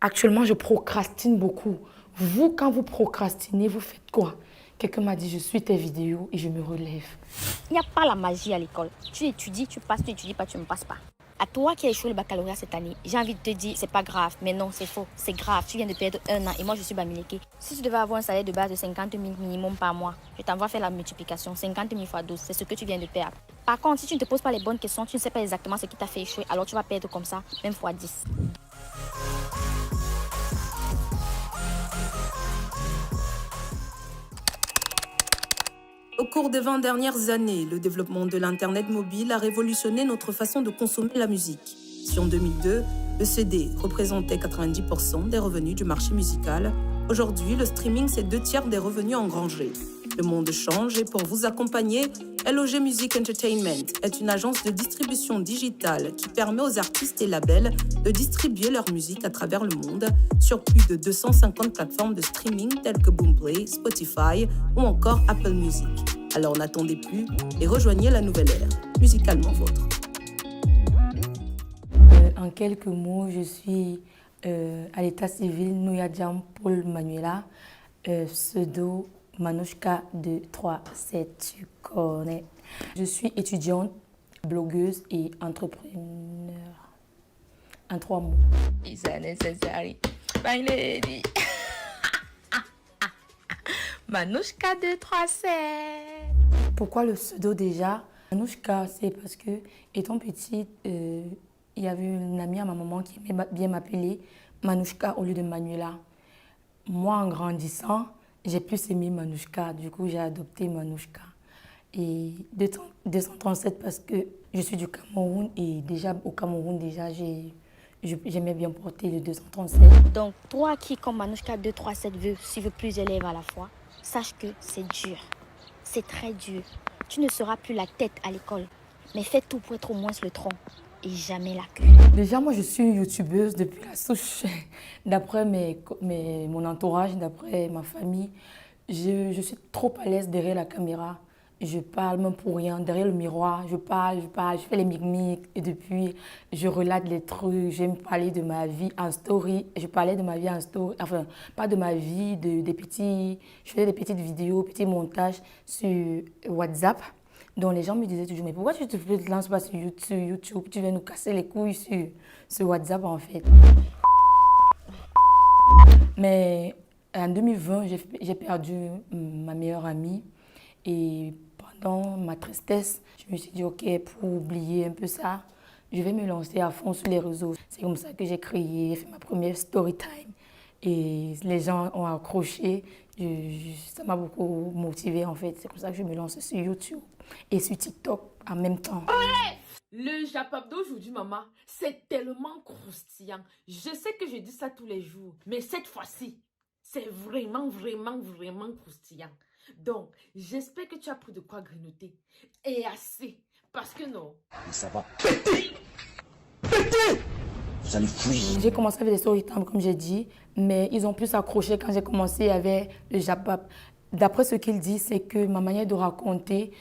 Actuellement, je procrastine beaucoup. Vous, quand vous procrastinez, vous faites quoi? Quelqu'un m'a dit, je suis tes vidéos et je me relève. Il n'y a pas la magie à l'école. Tu étudies, tu passes, tu étudies pas, tu ne passes pas. À toi qui as échoué le baccalauréat cette année, j'ai envie de te dire, c'est pas grave. Mais non, c'est faux. C'est grave. Tu viens de perdre 1 an et moi, je suis Bamileke. Si tu devais avoir un salaire de base de 50 000 minimum par mois, je t'envoie faire la multiplication. 50 000 fois 12, c'est ce que tu viens de perdre. Par contre, si tu ne te poses pas les bonnes questions, tu ne sais pas exactement ce qui t'a fait échouer, alors tu vas perdre comme ça, même fois 10. Au cours des 20 dernières années, le développement de l'Internet mobile a révolutionné notre façon de consommer la musique. Si en 2002, le CD représentait 90% des revenus du marché musical, aujourd'hui, le streaming, c'est 2/3 des revenus engrangés. Le monde change et pour vous accompagner, LOG Music Entertainment est une agence de distribution digitale qui permet aux artistes et labels de distribuer leur musique à travers le monde sur plus de 250 plateformes de streaming telles que Boomplay, Spotify ou encore Apple Music. Alors n'attendez plus et rejoignez la nouvelle ère, musicalement vôtre. En quelques mots, je suis à l'état civil Nouyadjam Paul Manuela, pseudo Manouchka 237, tu connais. Je suis étudiante, blogueuse et entrepreneur. En 3 mots. It's unnecessary. My lady. Manouchka 237. Pourquoi le pseudo déjà? Manouchka, c'est parce que, étant petite, il y avait une amie à ma maman qui aimait bien m'appeler Manouchka au lieu de Manuela. Moi, en grandissant, j'ai plus aimé Manouchka. Du coup, j'ai adopté Manouchka. Et 237 parce que je suis du Cameroun et déjà au Cameroun, j'aimais bien porter le 237. Donc, toi qui, comme Manouchka 237, veut suivre plusieurs élèves à la fois, sache que c'est dur. C'est très dur. Tu ne seras plus la tête à l'école, mais fais tout pour être au moins le tronc et jamais la queue. Déjà, moi, je suis une youtubeuse depuis la souche. D'après mon entourage, d'après ma famille, je suis trop à l'aise derrière la caméra. Je parle même pour rien, derrière le miroir, je parle, je fais les mimiques et depuis, je relate les trucs, j'aime parler de ma vie en story. Je parlais de ma vie en story, enfin, pas de ma vie, je faisais des petites vidéos, petits montages sur WhatsApp. Donc les gens me disaient toujours, mais pourquoi tu te lances pas sur YouTube, tu viens nous casser les couilles sur WhatsApp en fait. Mais en 2020, j'ai perdu ma meilleure amie et pendant ma tristesse, je me suis dit, ok, pour oublier un peu ça, je vais me lancer à fond sur les réseaux. C'est comme ça que j'ai fait ma première story time. Et les gens ont accroché. Ça m'a beaucoup motivée en fait. C'est comme ça que je me lance sur YouTube et sur TikTok en même temps. Le japap d'aujourd'hui, maman, c'est tellement croustillant. Je sais que je dis ça tous les jours, mais cette fois-ci, c'est vraiment, vraiment, vraiment croustillant. Donc, j'espère que tu as pris de quoi grignoter. Et assez, parce que non. Mais ça va péter. Péter. Vous allez fuir. J'ai commencé avec des story time, comme j'ai dit, mais ils ont plus accroché quand j'ai commencé avec le japap. D'après ce qu'il dit, c'est que ma manière de raconter,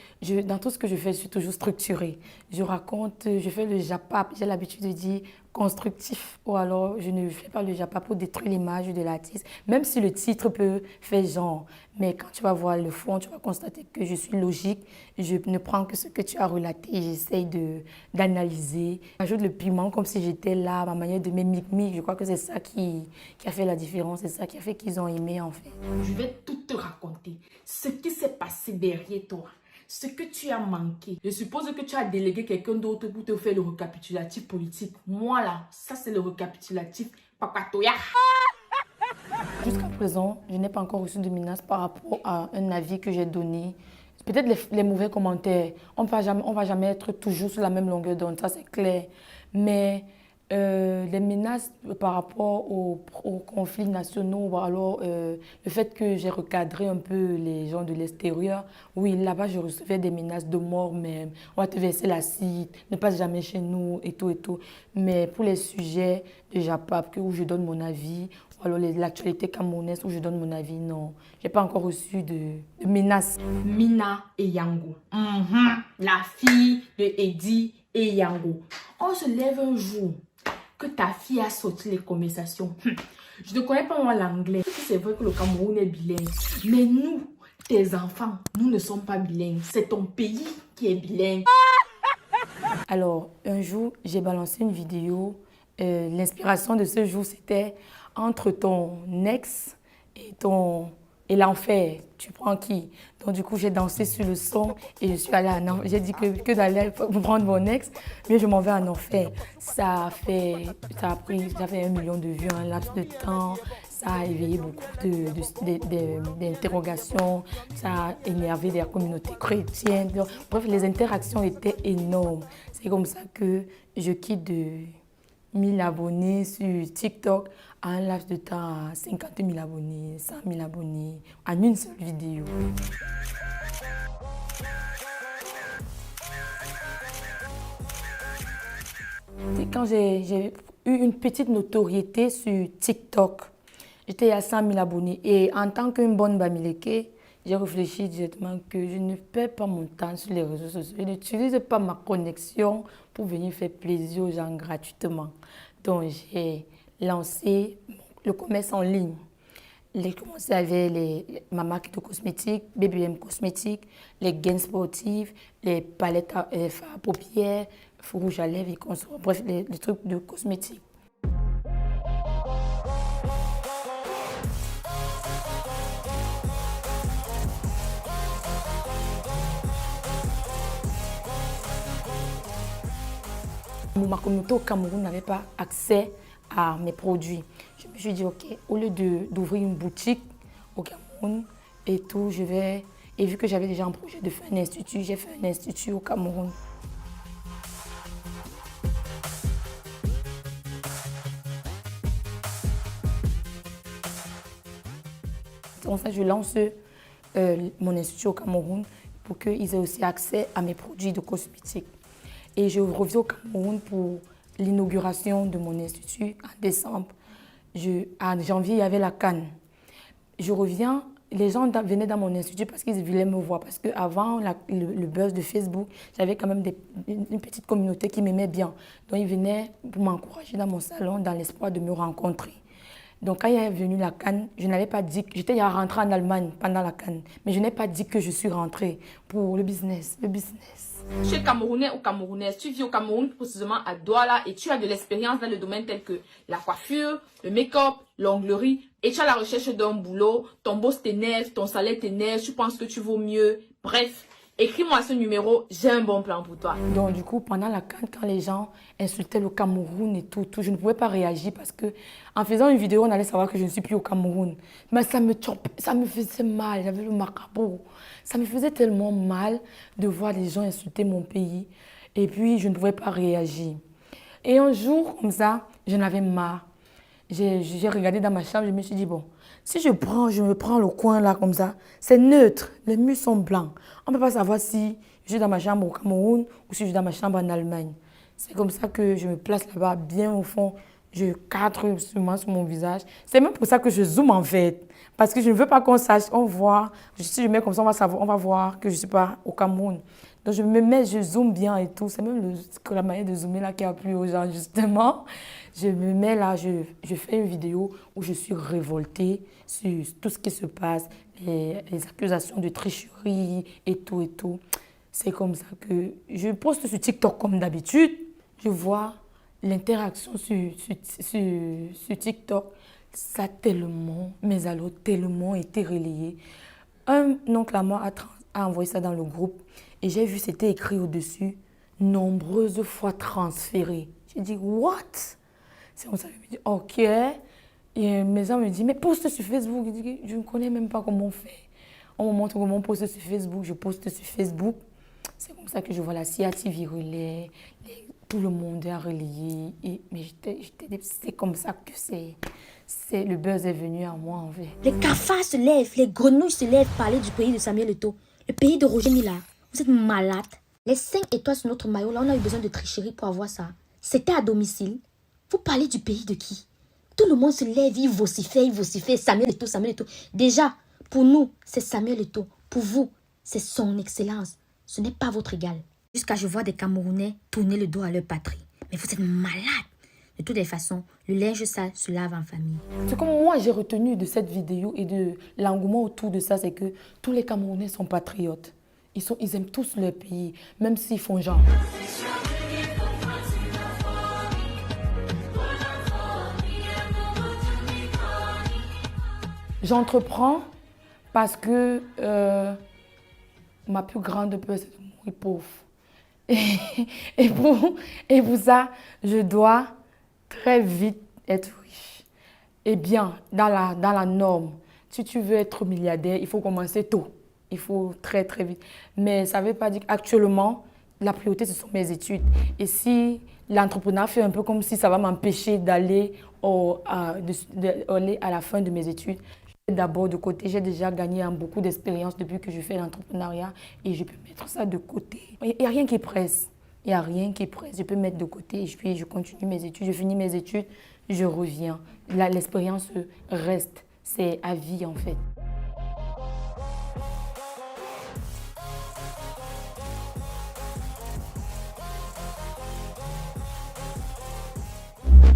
dans tout ce que je fais, je suis toujours structurée. Je raconte, je fais le japap, j'ai l'habitude de dire constructif, ou alors je ne fais pas le japap pour détruire l'image de l'artiste, même si le titre peut faire genre. Mais quand tu vas voir le fond, tu vas constater que je suis logique, je ne prends que ce que tu as relaté, j'essaye d'analyser. J'ajoute le piment comme si j'étais là, ma manière de m'émicmique, je crois que c'est ça qui a fait la différence, c'est ça qui a fait qu'ils ont aimé en fait. Je vais tout te raconter. Ce qui s'est passé derrière toi. Ce que tu as manqué. Je suppose que tu as délégué quelqu'un d'autre pour te faire le récapitulatif politique. Moi là, ça c'est le récapitulatif Papatoya. Jusqu'à présent, je n'ai pas encore reçu de menace par rapport à un avis que j'ai donné. Peut-être les mauvais commentaires. On ne va jamais être toujours sur la même longueur d'onde, ça c'est clair. Mais les menaces par rapport aux conflits nationaux, ou alors le fait que j'ai recadré un peu les gens de l'extérieur, oui, là-bas je recevais des menaces de mort même. On va te verser l'acide, ne passe jamais chez nous et tout et tout. Mais pour les sujets de Japap, où je donne mon avis, ou alors l'actualité camerounaise où je donne mon avis, non. Je n'ai pas encore reçu de menaces. Mina et Yango. La fille de Eddie et Yango. On se lève un jour. que ta fille a sorti les conversations. Je ne connais pas moi l'anglais. C'est vrai que le Cameroun est bilingue. Mais nous, tes enfants, nous ne sommes pas bilingues. C'est ton pays qui est bilingue. Alors, un jour, j'ai balancé une vidéo. L'inspiration de ce jour, c'était entre ton ex et l'enfer. Tu prends qui? Donc, du coup, j'ai dansé sur le son et je suis allée en enfer. J'ai dit que d'aller prendre mon ex, mais je m'en vais en enfer. Ça a fait 1 million de vues en un laps de temps. Ça a éveillé beaucoup d'interrogations. Ça a énervé des communautés chrétiennes. Donc, bref, les interactions étaient énormes. C'est comme ça que je quitte de 1000 abonnés sur TikTok à un laps de temps à 50 000 abonnés, 100 000 abonnés, en une seule vidéo. Quand j'ai eu une petite notoriété sur TikTok, j'étais à 100 000 abonnés. Et en tant qu'une bonne Bamileke, j'ai réfléchi directement que je ne perds pas mon temps sur les réseaux sociaux. Je n'utilise pas ma connexion pour venir faire plaisir aux gens gratuitement. Donc, j'ai lancé le commerce en ligne. J'ai commencé avec ma marque de cosmétiques, BBM Cosmétiques, les gaines sportives, les palettes à paupières, rouge à lèvres, bref, les trucs de cosmétiques. Ma communauté au Cameroun n'avait pas accès à mes produits. Je me suis dit, OK, au lieu d'ouvrir une boutique au Cameroun et tout, et vu que j'avais déjà un projet de faire un institut, j'ai fait un institut au Cameroun. En fait, je lance mon institut au Cameroun pour qu'ils aient aussi accès à mes produits de cosmétiques. Et je reviens au Cameroun pour l'inauguration de mon institut en décembre. En janvier, il y avait la CAN. Je reviens, les gens venaient dans mon institut parce qu'ils voulaient me voir. Parce qu'avant le buzz de Facebook, j'avais quand même une petite communauté qui m'aimait bien. Donc, ils venaient pour m'encourager dans mon salon dans l'espoir de me rencontrer. Donc, quand il est venu la CAN, je n'avais pas dit que j'étais rentrée en Allemagne pendant la CAN, mais je n'ai pas dit que je suis rentrée pour le business. Tu es Camerounais ou Camerounaise, tu vis au Cameroun, précisément à Douala, et tu as de l'expérience dans le domaine tel que la coiffure, le make-up, l'onglerie, et tu as la recherche d'un boulot, ton boss t'énerve, ton salaire t'énerve, tu penses que tu vaux mieux, bref. Écris-moi ce numéro, j'ai un bon plan pour toi. Donc du coup, pendant la CAN, quand les gens insultaient le Cameroun et tout, je ne pouvais pas réagir parce que en faisant une vidéo, on allait savoir que je ne suis plus au Cameroun. Mais ça me faisait mal, j'avais le macabre. Ça me faisait tellement mal de voir les gens insulter mon pays. Et puis, je ne pouvais pas réagir. Et un jour, comme ça, j'en avais marre. J'ai regardé dans ma chambre, je me suis dit, bon, si je me prends le coin là comme ça, c'est neutre, les murs sont blancs. On ne peut pas savoir si je suis dans ma chambre au Cameroun ou si je suis dans ma chambre en Allemagne. C'est comme ça que je me place là-bas, bien au fond. Je cadre sûrement sur mon visage. C'est même pour ça que je zoome en fait. Parce que je ne veux pas qu'on sache, on voit. Si je mets comme ça, on va voir que je ne suis pas au Cameroun. Donc je me mets, je zoome bien et tout. C'est même la manière de zoomer là qui a plu aux gens justement. Je me mets là, je fais une vidéo où je suis révoltée sur tout ce qui se passe, les accusations de tricherie et tout et tout. C'est comme ça que je poste sur TikTok comme d'habitude. Je vois l'interaction sur TikTok. Ça a tellement, mes allos tellement été relayé. Un oncle à moi a envoyé ça dans le groupe et j'ai vu c'était écrit au-dessus « nombreuses fois transféré ». J'ai dit « what ?» C'est comme ça que je me dis « ok ». Et mes gens me disent « mais poste sur Facebook ». Je dis « je ne connais même pas comment on fait ». On me montre comment on poste sur Facebook, je poste sur Facebook. C'est comme ça que je vois la CIA TV relayer, tout le monde a relayé. Mais c'est comme ça que le buzz est venu à moi en fait. Les cafards se lèvent, les grenouilles se lèvent parler du pays de Samuel Eto'o, le pays de Roger Mila. Vous êtes malade. Les 5 étoiles sur notre maillot, là, on a eu besoin de tricherie pour avoir ça. C'était à domicile. Vous parlez du pays de qui? Tout le monde se lève, il vocifère, Samuel Eto'o, Samuel Eto'o. Déjà, pour nous, c'est Samuel Eto'o. Pour vous, c'est son excellence. Ce n'est pas votre égal. Jusqu'à je vois des Camerounais tourner le dos à leur patrie. Mais vous êtes malades. De toutes les façons, le linge sale se lave en famille. Ce que moi j'ai retenu de cette vidéo et de l'engouement autour de ça, c'est que tous les Camerounais sont patriotes. Ils aiment tous leur pays, même s'ils font genre. J'entreprends parce que ma plus grande peur, c'est de mourir pauvre. Et pour ça, je dois très vite être riche. Et bien, dans la norme, si tu veux être milliardaire, il faut commencer tôt. Il faut très, très vite. Mais ça ne veut pas dire qu'actuellement, la priorité, ce sont mes études. Et si l'entrepreneuriat fait un peu comme si ça va m'empêcher d'aller à la fin de mes études, d'abord de côté, j'ai déjà gagné beaucoup d'expérience depuis que je fais l'entrepreneuriat et je peux mettre ça de côté. Il n'y a rien qui presse. Il n'y a rien qui presse. Je peux mettre de côté et puis je continue mes études. Je finis mes études, je reviens. L'expérience reste. C'est à vie en fait.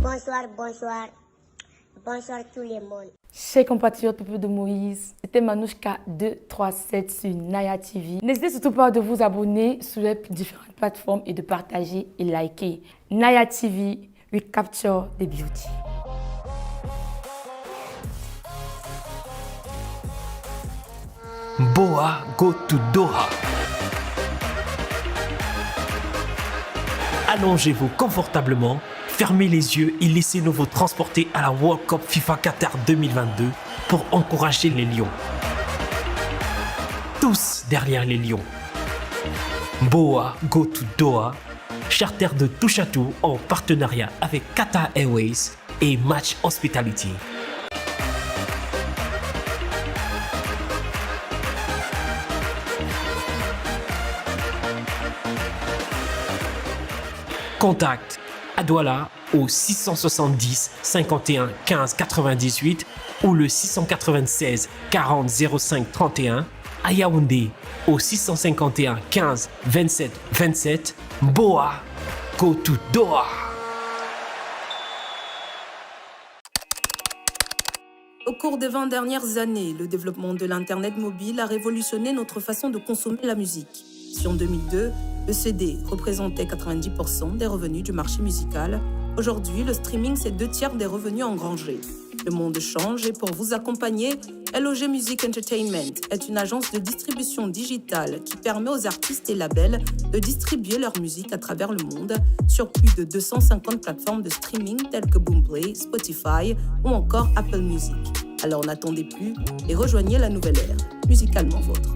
Bonsoir, bonsoir. Bonsoir tout le monde. Chers compatriotes, peuple de Moïse, c'était Manouchka 237 sur Naya TV. N'hésitez surtout pas de vous abonner sur les différentes plateformes et de partager et liker. Naya TV, we capture the beauty. Boa go to Doha. Allongez-vous confortablement, fermez les yeux et laissez-nous vous transporter à la World Cup FIFA Qatar 2022 pour encourager les Lions. Tous derrière les Lions. Boa go to Doha, charter de touche à tout en partenariat avec Qatar Airways et Match Hospitality. Contact à Douala au 670 51 15 98 ou le 696 40 05 31, à Yaoundé au 651 15 27 27. Boa, go to Doha. Au cours des 20 dernières années, le développement de l'Internet mobile a révolutionné notre façon de consommer la musique. Si en 2002, le CD représentait 90% des revenus du marché musical, aujourd'hui, le streaming, c'est 2/3 des revenus engrangés. Le monde change et pour vous accompagner, LOG Music Entertainment est une agence de distribution digitale qui permet aux artistes et labels de distribuer leur musique à travers le monde sur plus de 250 plateformes de streaming telles que Boomplay, Spotify ou encore Apple Music. Alors n'attendez plus et rejoignez la nouvelle ère, musicalement vôtre.